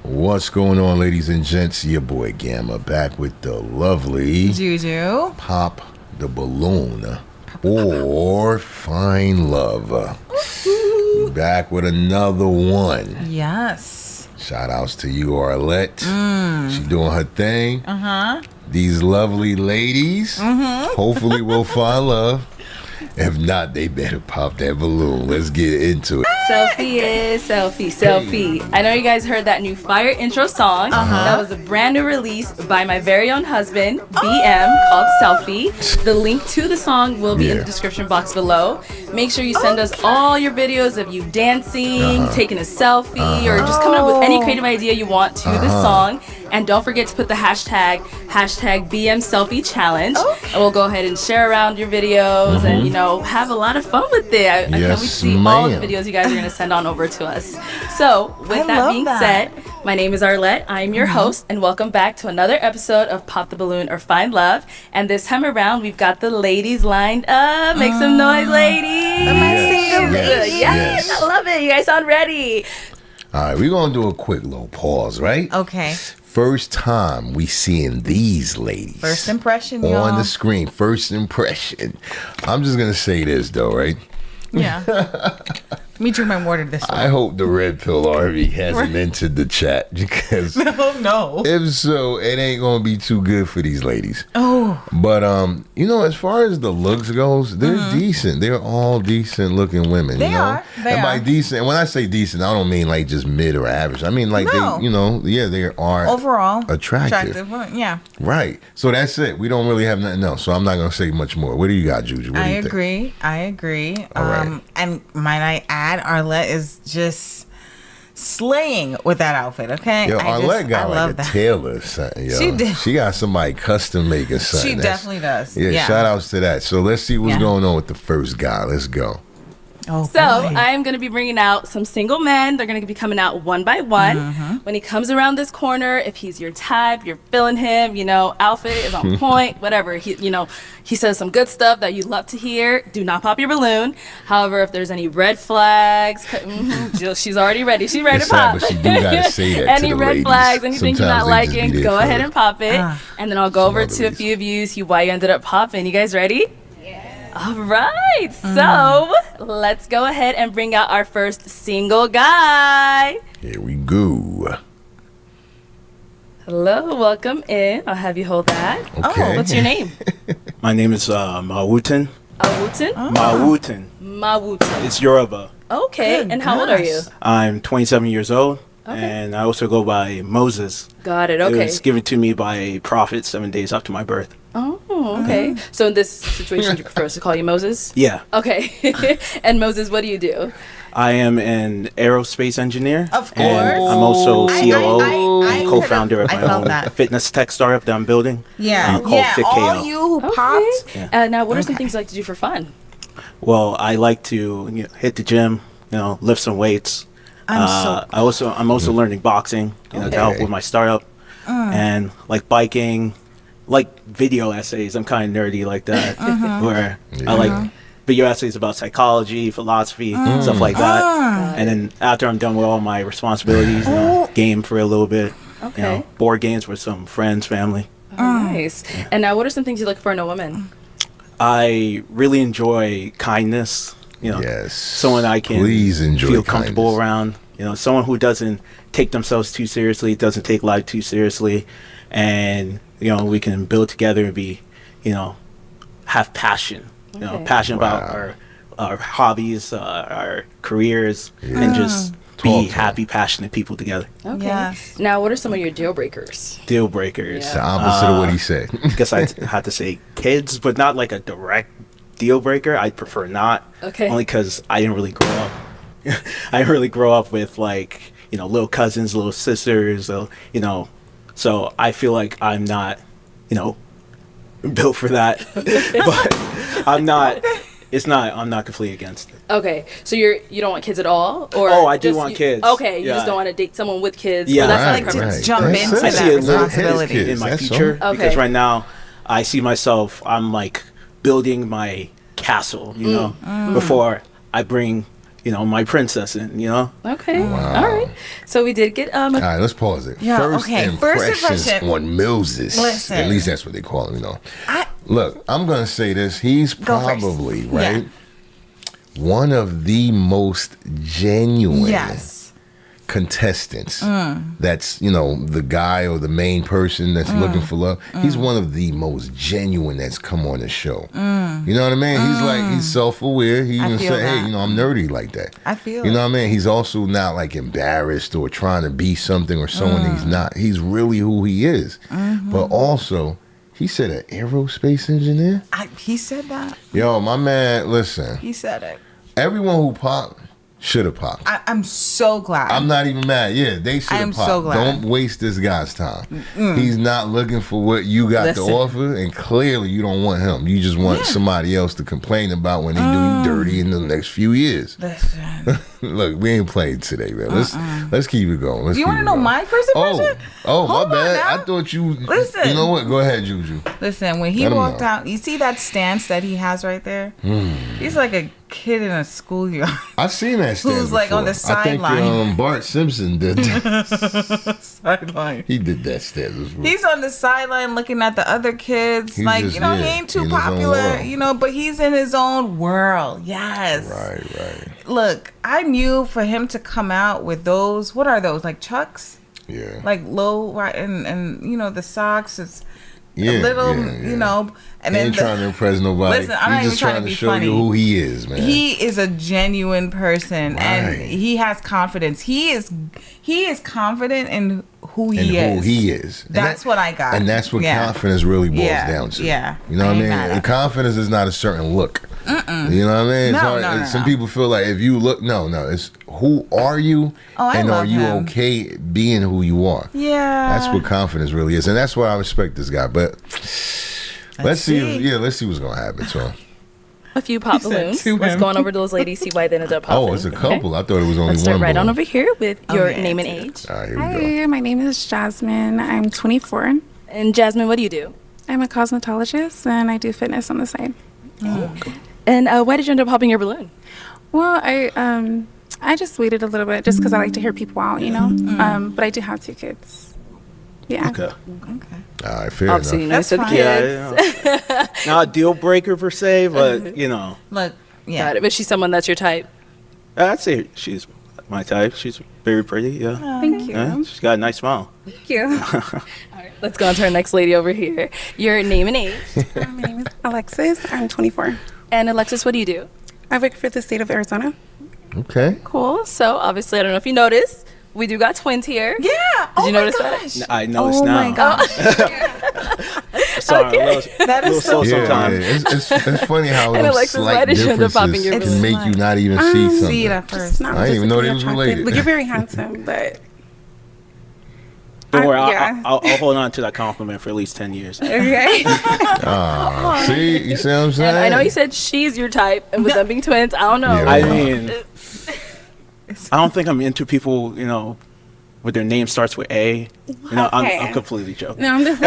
What's going on, ladies and gents? Your boy Gamma back with the lovely Juju. Pop the Balloon or Find Love. Back with another one. Yes. Shout outs to you, Arlette. She doing her thing. These lovely ladies hopefully will find love. If not, they better pop that balloon. Let's get into it. Selfie is selfie. I know you guys heard that new fire intro song. That was a brand new release by my very own husband, BM, called Selfie. The link to the song will be in the description box below. Make sure you send us all your videos of you dancing, taking a selfie, or just coming up with any creative idea you want to the song. And don't forget to put the hashtag BM Selfie Challenge. And we'll go ahead and share around your videos and, have a lot of fun with it. I can't wait to see all the videos you guys are going to send on over to us. So, with that being said, my name is Arlette. I'm your host, and welcome back to another episode of Pop the Balloon or Find Love. And this time around, we've got the ladies lined up. Make some noise, ladies. Yes, I love it. You guys sound ready. All right, we're going to do a quick little pause, right? Okay. First time we seeing these ladies. First impression, on y'all. the screen. First impression. I'm just going to say this, though, right? Yeah. Let me drink my water this way. I hope the red pill army hasn't entered the chat because no. if so, it ain't gonna be too good for these ladies. Oh. But as far as the looks goes, they're decent. They're all decent looking women. They are. And by decent, when I say decent, I don't mean like just mid or average. I mean like they are overall attractive. Yeah. Right. So that's it. We don't really have nothing else. So I'm not gonna say much more. What do you got, Juju? What do you think? I agree. All right. And might I add, Arlette is just slaying with that outfit, okay? Yo, Arlette got like a that. tailor something, yo. She did. She got somebody custom making something. She definitely does. Yeah, shout outs to that. So let's see what's going on with the first guy. Let's go. Oh, So I am going to be bringing out some single men. They're going to be coming out one by one. When he comes around this corner, if he's your type, you're feeling him, outfit is on point, whatever. He says some good stuff that you love to hear. Do not pop your balloon. However, if there's any red flags, Jill, she's already ready. She's ready to pop. But she do gotta say that any to the red ladies. flags, anything you're Sometimes not they just be liking, there go for ahead it. and pop it. And then I'll go over to a other few of you, see why you ended up popping. You guys ready? All right, so let's go ahead and bring out our first single guy. Here we go. Hello, welcome in. I'll have you hold that. Okay. What's your name? My name is Mawutin. Awutin? Mawutin. Mawutin. It's Yoruba. Okay, and how old are you? I'm 27 years old, and I also go by Moses. Got it, It okay. was given to me by a prophet 7 days after my birth. Oh, okay. So in this situation, you prefer us to call you Moses? Yeah. Okay. And Moses, what do you do? I am an aerospace engineer. Of And course. I'm also COO I and co-founder of I my felt own that. fitness tech startup that I'm building. Yeah. Called FitKO. All you who popped. Yeah. Now, what are some things you like to do for fun? Well, I like to hit the gym, lift some weights. I'm also learning boxing, to help with my startup, and like biking, like video essays. I'm kind of nerdy like that, where I like video essays about psychology, philosophy, stuff like that. And then after I'm done with all my responsibilities, game for a little bit. Okay. Board games with some friends, family. Nice. And now, what are some things you look for in a woman? I really enjoy kindness. Yes. Someone I can Please enjoy feel comfortable kindness. around. Someone who doesn't take themselves too seriously, doesn't take life too seriously, and we can build together and be, have passion. Passion about our hobbies, our careers, and just be happy, passionate people together. Okay. Yes. Now, what are some of your deal breakers? Deal breakers. The opposite of what he said. I guess I had to say kids, but not like a direct deal breaker. I prefer not. Okay. Only because I didn't really grow up. I didn't really grow up with little cousins, little sisters, So I feel like I'm not, built for that. But I'm not. I'm not completely against it. Okay, so you don't want kids at all, or I do want kids. Okay, you just Yeah. don't want to date someone with kids. Yeah. or that's Right, not a preference. right. Jump That's into it. I that see a little responsibility. kids. in my That's future all. because Okay. right now I see myself. I'm like building my castle, before I bring my princess, and Okay. All right. So we did get All right, let's pause it. Yeah, First okay. impressions First impression. on Moses. Listen. At least that's what they call him, Look, I'm going to say this. He's Go first. probably, Yeah. right, one of the most genuine Yes. contestants. That's, the guy or the main person that's looking for love. He's one of the most genuine that's come on the show. You know what I mean? He's self-aware. He even feel said, hey, that. I'm nerdy like that. I feel You know it. what I mean? He's also not like embarrassed or trying to be something or someone he's not. He's really who he is. But also, he said an aerospace engineer. He said that. Yo, my man, listen. He said it. Everyone who popped should have popped. I'm so glad. I'm not even mad. Yeah, they should I have am popped. so glad. Don't waste this guy's time. He's not looking for what you got Listen. to offer, and clearly you don't want him. You just want somebody else to complain about when they do you dirty in the next few years. Listen. Look, we ain't playing today, man. Let's keep it going. Do you want to know my first impression? Oh, Hold my on bad. now. I thought you. Listen. You know what? Go ahead, Juju. Listen, when he Let him walked know. out, you see that stance that he has right there? He's like a kid in a schoolyard. I seen that. Stand Who's, like, on the before. I think sideline. Bart Simpson did that. Sideline. He did that stand before. He's on the sideline looking at the other kids. He's like, just, he yeah, ain't too in his own popular, world. but he's in his own world. Yes. Right. Look, I knew for him to come out with those, what are those? Like Chucks? Yeah. Like low, right? And the socks is Yeah, a little, yeah. and He then ain't trying to impress nobody. Listen, I'm not He's even just trying to to be show funny. you who he is, man. He is a genuine person, and Right. he has confidence. He is confident in who he and is. who he is. And That's what I got. And that's what Yeah. confidence really boils Yeah, down to. yeah. You know I what I ain't mean? mad at And it. confidence is not a certain look. You know what I mean? It's No, hard- no, Some no. people feel like if you look, no. It's who are you, Oh, I and are love you him. okay being who you are? Yeah. That's what confidence really is, and that's why I respect this guy. But let's see. Let's see what's gonna happen to him. a few pop said balloons. to Let's him. go on over to those ladies, see why they ended up popping. Oh, it's a Okay. couple. I thought it was only Let's start one. right on balloon. over here with your Okay. name and age. All right, here we go. Hi, my name is Jasmine. I'm 24. And Jasmine, what do you do? I'm a cosmetologist and I do fitness on the side. And why did you end up popping your balloon? Well, I just waited a little bit just because I like to hear people out, but I do have 2 kids. Yeah. Okay. All right, fair Obviously, you enough. know, That's so the fine. kids. Yeah, not a deal breaker per se, but Look, yeah. Got it. But she's someone that's your type. I'd say she's my type. She's very pretty. Yeah. Thank you. Yeah, she's got a nice smile. Thank you. All right, let's go on to our next lady over here. Your name and age. My name is Alexis. I'm 24. And Alexis, what do you do? I work for the state of Arizona. Okay. Cool. So obviously, I don't know if you noticed, we do got twins here. Yeah. Did you notice that? gosh. I noticed Oh now. my gosh. Sorry, That is little so slow Yeah, sometimes. it's funny how And those Alexis, why slight did you end up popping differences your can balloon? make you not even see something. See it at first. Not I didn't even know they was physically related. attracted, but you're very handsome. But Don't worry, yeah. I'll hold on to that compliment for at least 10 years. okay. See, you see what I'm saying? And I know you said she's your type, and with them being twins, I don't know. Yeah. I mean, I don't think I'm into people, with their name starts with A. Okay. I'm completely joking. No, I'm just.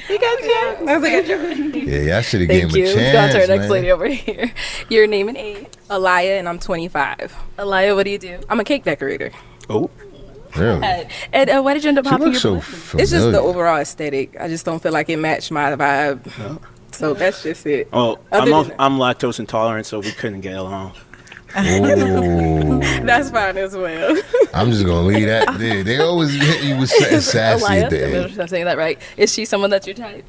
You got you. I was like, a joke. Yeah, I should have gave Thank him you. a Let's go on chance, to our next man. lady over here. Your name and age. Alaya, and I'm 25. Alaya, what do you do? I'm a cake decorator. Oh, Really? And why did you end up She popping looks your so balloon? familiar. It's just the overall aesthetic. I just don't feel like it matched my vibe. So that's just it. oh, Other I'm than- I'm lactose intolerant, so we couldn't get along. Ooh. That's fine as well. I'm just gonna leave that there. They always hit you with something sassy Alaya, at the I'm end. not saying that right. Is she someone that's your type?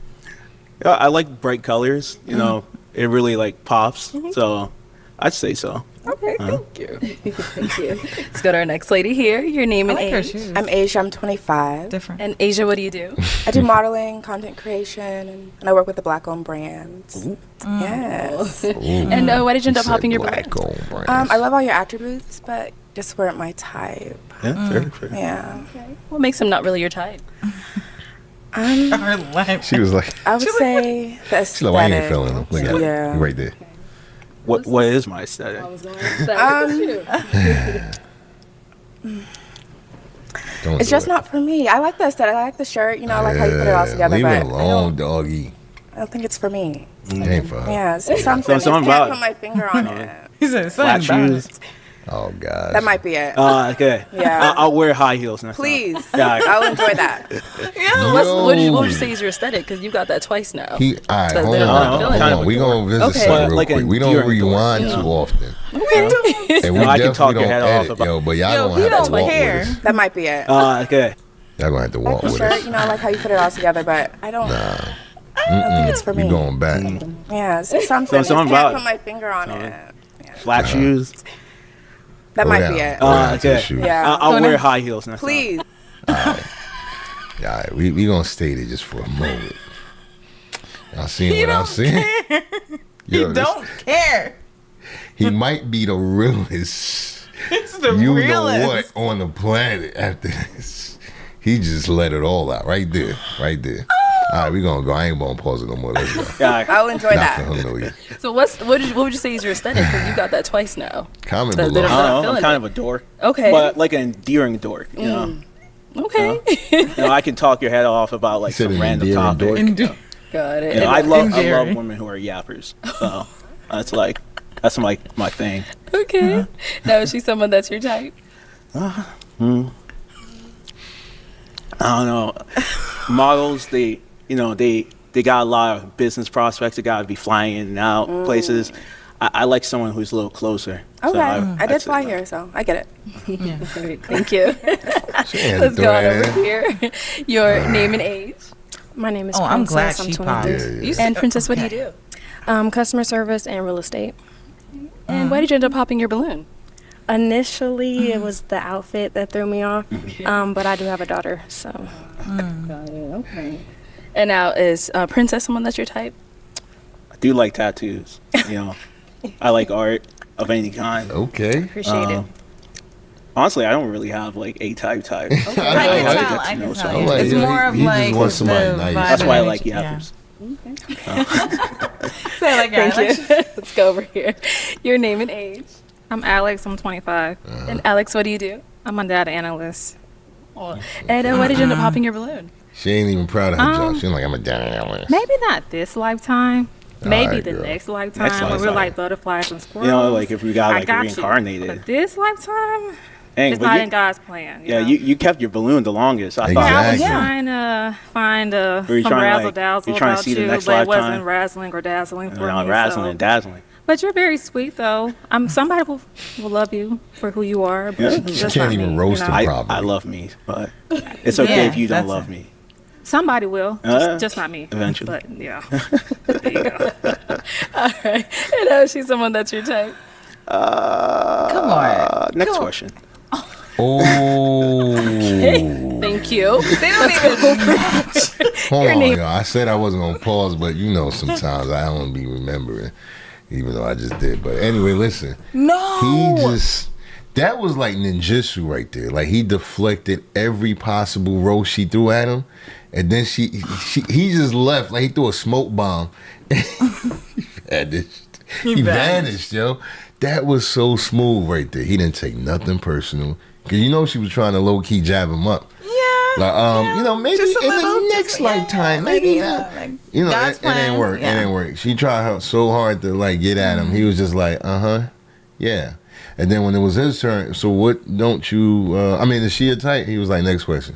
Yeah, I like bright colors. It really pops. So I'd say so. Okay, thank you. Thank you. Let's go to our next lady here. Your name I and like her age. shoes. I'm Asia. I'm 25. Different. And Asia, what do you do? I do modeling, content creation, and I work with the Black-owned brands. Yes. And why did you end up popping your balloon? black gold brands. I love all your attributes, but just weren't my type. Yeah, fair. Yeah. What makes him not really your type? Her life. She was like, I would say the aesthetic. she's like, why you ain't feeling him? Look at Yeah. it, right there. What is my aesthetic? Don't It's do just it. not for me. I like the aesthetic. I like the shirt. I like how you put it all together. Leave but it alone, doggy. I don't think it's for me. It ain't for her. Yeah, it's something. I something can't about put it. my finger on it. He said Flat something about shoes. it. Oh gosh. That might be it. Okay. Yeah. I'll wear high heels next time. Please. Yeah. I'll enjoy that. What would you say is your aesthetic? Because you got that twice now. All right, So hold they're not on. feeling Hold it. on. We gonna visit Okay. something real Like quick. a We don't deer rewind door. too often. Okay. And we No, I can definitely talk your don't head off edit, about- yo. But y'all Yo, gonna he have to don't walk care. with us. That might be it. Okay. Y'all gonna have to I walk with prefer, us. you know, I like how you put it all together, but I don't think it's for We me. going back. Yeah, it's just something. I just something can't about- put my finger on it. Flat shoes. That Go might down. be it. Go down to the Okay. shoe. Yeah. I'll wear high heels next Please. All right, we gonna stay there just for a moment. Y'all seeing what I'm seeing? He Yo, this- don't care. He might be the realest. It's the You realest. know what on the planet after this. He just let it all out right there. Right there. All right, we gonna go. I ain't gonna pause it no more. Let's go. time. Yeah. I'll enjoy Not that. for humiliate. So what would you say is your aesthetic? Because you got that twice now. Comment They below. don't- I don't know. feeling I'm kind of a dork. Okay. But like an endearing dork. You know. Okay. You know, I can talk your head off about like said some an random endearing topic. dork? Got it. You know, And- I love Endearing. women who are yappers. So that's my thing. okay. Now is she someone that's your type? I don't know. Models, they got a lot of business prospects. They got to be flying in and out places. I like someone who's a little closer. So Okay. I did that's fly it. here, so I get it. Great. Thank you. She ain't Let's throw go that on over in. here. Your name and age. My name is Oh, I'm glad Princess. she I'm paused. 23. Yeah. And Princess, what do you do? Customer service and real estate. And why did you end up popping your balloon? Initially, it was the outfit that threw me off, but I do have a daughter, so. Got it. Okay. And now is Princess someone that's your type? I do like tattoos. You know, I like art of any kind. Okay. Appreciate it. Honestly, I don't really have like a type. I I can like tell. it. I can know tell. I'm like, It's yeah, more of he just like wants somebody the nice. vibe That's why I and like yeah. yappers. Say it like that. Thank you. Let's go over here. Your name and age. I'm Alex. I'm 25. And Alex, what do you do? I'm a data analyst. And why did you end up popping your balloon? She ain't even proud of her job. She's like, I'm a down. Maybe not this lifetime. Maybe Alright, the girl. next lifetime, Next where we're lifetime. like butterflies and squirrels. You know, like if we got I like got you. reincarnated. But this lifetime, Dang, it's but not you- in God's plan. Yeah, know? you kept your balloon the longest. I thought. I was Exactly. trying to find Were you some trying to, razzle like, dazzle you trying to about see the you, next but it lifetime? wasn't razzling or dazzling for me. Razzling so. and dazzling. But you're very sweet, though. Somebody will love you for who you are. But Yeah. just She can't not even me, roast you know? him. I Probably. love me, but it's okay Yeah, if you don't that's love it. me. Somebody will, just not me. Eventually. But yeah, there you go. All right. And now is she someone that's your type? Come on. Next question. Oh. Thank you. They don't even. Hold on, yo. I said I wasn't gonna pause, but you know sometimes I don't be remembering, even though I just did. But anyway, listen. No. He just that was like ninjutsu right there. Like he deflected every possible roast she threw at him, and then he just left. Like he threw a smoke bomb. He vanished. He vanished, yo. That was so smooth right there. He didn't take nothing personal. Cause you know she was trying to low key jab him up. Yeah. Like you know, maybe Just a in little, the next just- yeah, lifetime, like, maybe you not. know, like You know, God's it ain't plan. work. Yeah. It ain't work. She tried so hard to like get at him. He was just like, yeah. And then when it was his turn, so what? Don't you? I mean, is she a type? He was like, next question.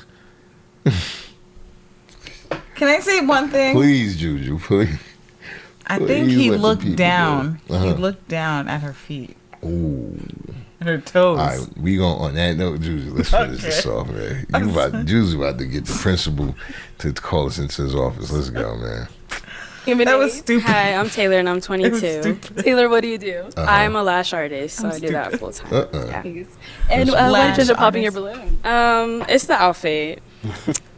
Can I say one thing? Please, Juju, please. I think Please he let the looked people down. go. He looked down at her feet, Ooh. at her toes. All right, we going on that note, Juju. Let's finish this off, man. Juju about to get the principal to call us into his office. Let's go, man. That was stupid. Hi, I'm Taylor and I'm It was 22. stupid. Taylor, what do you do? I'm a lash artist, so I'm I do that full time. And why did you Lash end up popping your artist. balloon? It's the outfit.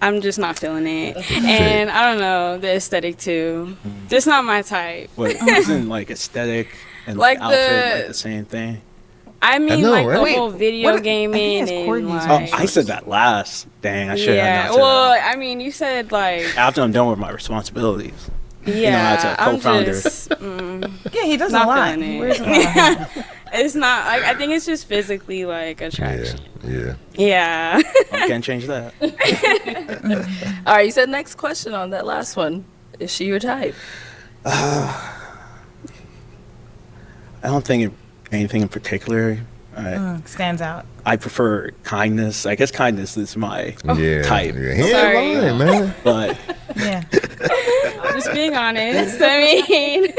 I'm just not feeling it, and I don't know the aesthetic too. Just not my type. But isn't like aesthetic and Like outfit like the- the same thing? I mean, know, like right? the Wait, whole video what- I gaming think it's and Courtney's Oh, like. I said that last. Dang, I should yeah. have not said Well, that. I mean, you said like. After I'm done with my responsibilities. Yeah, as a I'm co-founder. just. Yeah, he does a Not lot. feeling He it. wears a lot. It's not. I think it's just physically like Yeah, attraction. yeah. Yeah. I can't change that. All right, you said next question on that last one. Is she your type? I don't think anything in particular. Stands out. I prefer kindness. I guess kindness is my type. Yeah. He ain't Sorry. lying, man. But Yeah. Just being honest. I mean.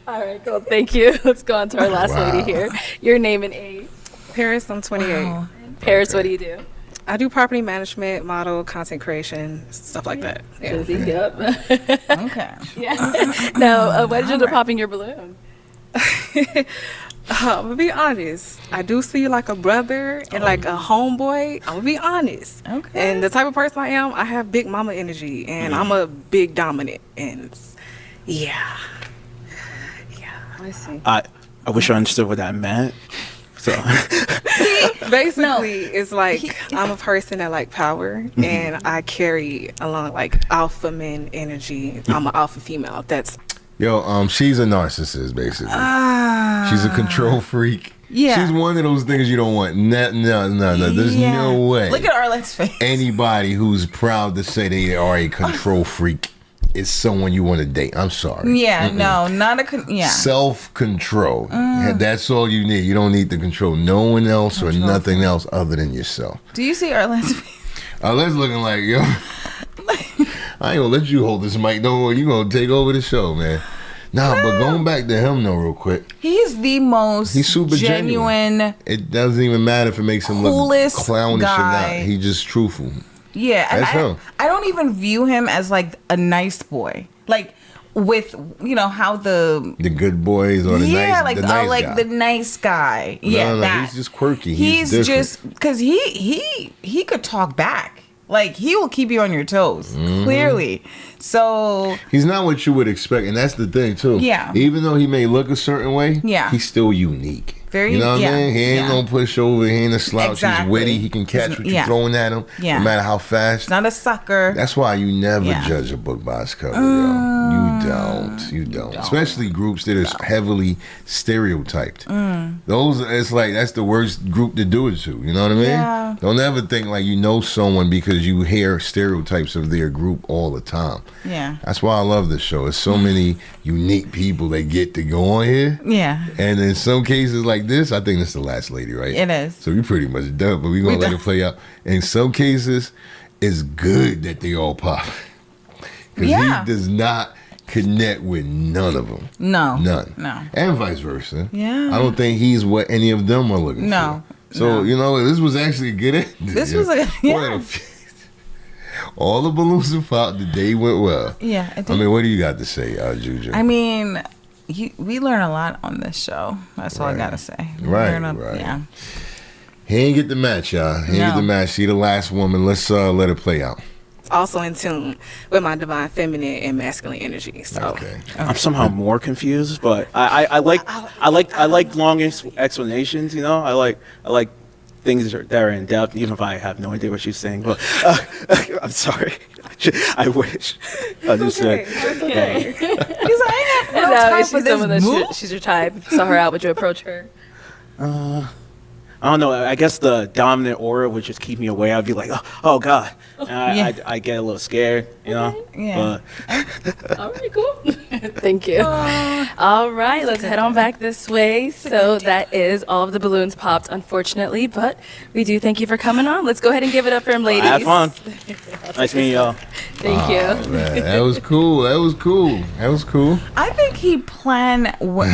All right, cool. Thank you. Let's go on to our last lady here. Your name and age. Paris, I'm 28. Wow. Paris, what do you do? I do property management, model, content creation, stuff like that. Yeah. Busy, yep. Okay. Yeah. Now, why did you end up popping your balloon? I'm gonna be honest. I do see you like a brother and like a homeboy. I'm gonna be honest. Okay. And the type of person I am, I have big mama energy, and I'm a big dominant. And yeah. I see. I wish I understood what that meant. So Basically, it's like I'm a person that like power, and I carry along like alpha men energy. I'm an alpha female. That's Yo, she's a narcissist, basically. She's a control freak. Yeah. She's one of those things you don't want. No. There's no way. Look at Arlette's face. Anybody who's proud to say they are a control freak is someone you want to date. I'm sorry. Yeah, no, not a Self-control. That's all you need. You don't need to control no one else or nothing else other than yourself. Do you see Arlette's face? Arlette's looking like, yo, I ain't gonna let you hold this mic. Don't worry, you gonna take over the show, man. Nah, but going back to him though, real quick. He's the most He's super genuine. It doesn't even matter if it makes him look coolest clownish guy. or not. He's just truthful. Yeah, and That's him. I don't even view him as like a nice boy. Like with how the good boys or the nice guy. the nice guy. Yeah, no, that. he's just quirky. He's different. just because he could talk back. Like he will keep you on your toes. Clearly, so he's not what you would expect, and that's the thing too. Yeah. Even though he may look a certain way, yeah, he's still unique. Very, you know what I mean? He ain't yeah. gonna push over. He ain't a slouch. Exactly. He's witty. He can catch what you're throwing at him, no matter how fast. He's not a sucker. That's why you never judge a book by its cover, yo. You don't. Especially groups that are heavily stereotyped. Those, it's like that's the worst group to do it to. You know what I mean? Yeah. Don't ever think like you know someone because you hear stereotypes of their group all the time. Yeah. That's why I love this show. It's so many unique people that get to go on here. Yeah. And in some cases like this, I think this is the last lady, right? It is. So we pretty much done, but we're going to let it play out. In some cases, it's good that they all pop. Because he does not connect with none of them. No. None. No. And vice versa. Yeah. I don't think he's what any of them are looking for. So, this was actually a good ending. This was a, all the balloons are popped. The day went well. Yeah. I mean, what do you got to say, Juju? I mean, we learn a lot on this show. That's all I got to say. Right. Yeah. He ain't get the match, y'all. He ain't get the match. She the last woman. Let's let it play out. Also in tune with my divine feminine and masculine energy. So okay. I'm somehow more confused, but I like long explanations. I like things that are in depth, even if I have no idea what she's saying. But I'm sorry. I wish. I just said. Okay. He's like, I have no time for this. She's your type. If you saw her out, would you approach her? I don't know. I guess the dominant aura would just keep me away. I'd be like, oh God. And I get a little scared, Yeah. All right, cool. Thank you. All right, let's head on back this way. So that is all of the balloons popped, unfortunately, but we do thank you for coming on. Let's go ahead and give it up for him, ladies. Have fun. Nice meeting y'all. Thank you. Man, that was cool. I think he planned what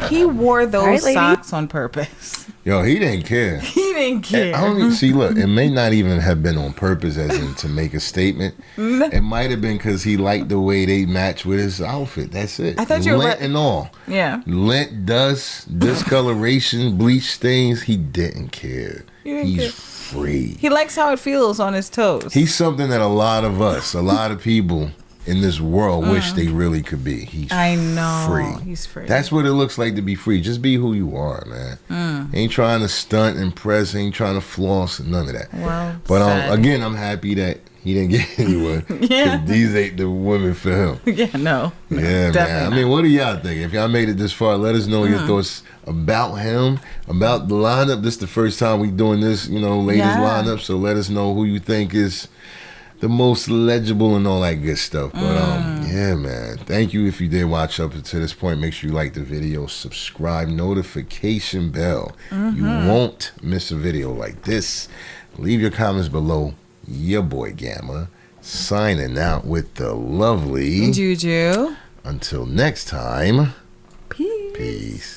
he wore those socks on purpose. Yo, he didn't care. He didn't care. I don't even see. Look, it may not even have been on purpose, as in to make a statement. It might have been because he liked the way they match with his outfit. That's it. I thought you were lint and all. Yeah. Lint, dust, discoloration, bleach stains. He didn't care. He's free. He likes how it feels on his toes. He's something that a lot of people in this world wish they really could be. He's free. He's free. That's what it looks like to be free. Just be who you are, man. Ain't trying to stunt, impress, ain't trying to floss, none of that. Well, but again, I'm happy that he didn't get anyone. Yeah. These ain't the women for him. Yeah, no. Yeah, man. I mean, what do y'all think? If y'all made it this far, let us know your thoughts about him, about the lineup. This is the first time we doing this, ladies lineup. So let us know who you think is the most legible and all that good stuff. But yeah, man. Thank you if you did watch up to this point. Make sure you like the video, subscribe, notification bell. You won't miss a video like this. Leave your comments below. Your boy Gamma signing out with the lovely Juju. Until next time. Peace. Peace.